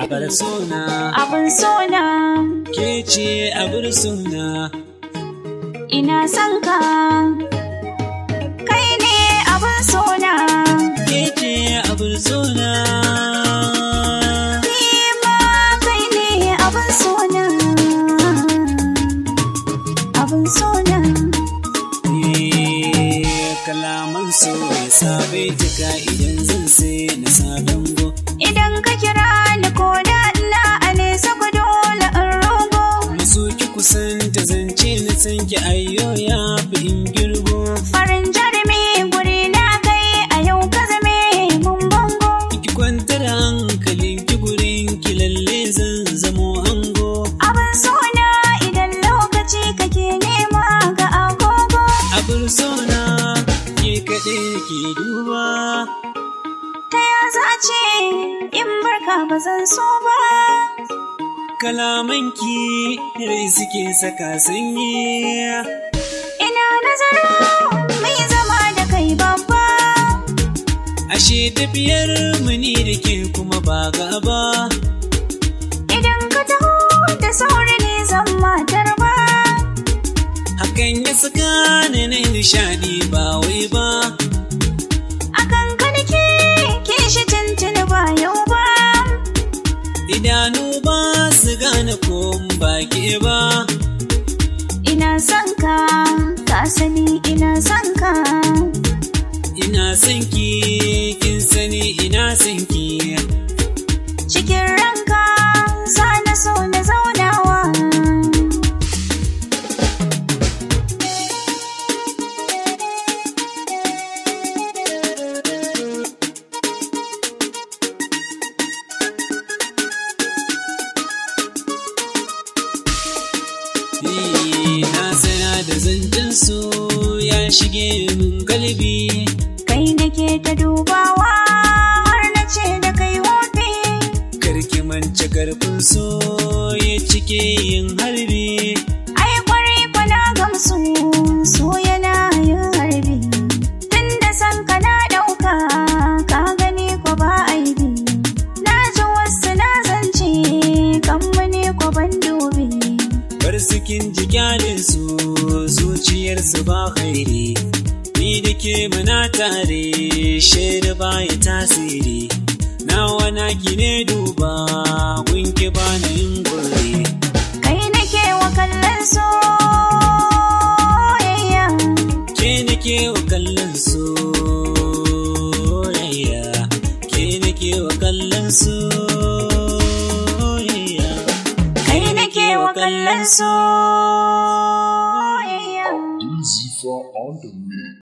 abar sona, abin sona, ke ce abar sona. ina son ka, kai ne abin sona, Ke ce abar sona. ni ma kai ne abin sona, abin sona. Kalaman so ya sabe jika idan zan sai na sa dango. Idan ka kira ni ko da ina a nesa ku dole in rogo. Maso ki kusanta zance na san ki ayyo ya fi in girgo. Farin jarumi guri na kai a yau ka zame mun bango. Ki kwantar hankalin ki gurin ki lalle zan zamo ango. Abin sona idan lokaci kake nema ga agogo. Abar sona ke kaɗai ke duba. Ta ya za ce in barka ba zan so ba. Kalamanki rai suke saka sanyi. Ina nazaro mai zama da kai babba. Ashe tafiyar mu ni da ke kuma ba gaba. Idan ka taho da sauri ne zan matar ba. Hakan ya saka ni na nishaɗi ba wai ba. Akan ka nake kishi tuntuni ba yau ba. Idanu ba su gane ko ba ke ba. Ina son ka, ka sani ina son ka. Ina son ki, kin sani ina son ki. Cikin ranka za na so na zaunawa. Na sana da zancen so ya shige min galbi. Kai nake ta dubawa har na ce da kai wofi. Karki mance karfin so ya cike yin harbi. Ai kwarai kwana gamsu so yana yin harbi. Tun da san ka na ɗauka ka gani ko ba aibi. Na ji wasu na zance kan mani ko ban dubi. Bar sikin jikyalin su zuciyarsu ba khairi. Ni da ke muna tare shaida baya tasiri. Nawa naki ne duba gunki ba na yin gurri. Kai nake wa kallon soyayya. Ke nake wa kallon soyayya. Ke nake wa kallon soyayya. Kai nake wa kallon soyayya. Easy for on the way.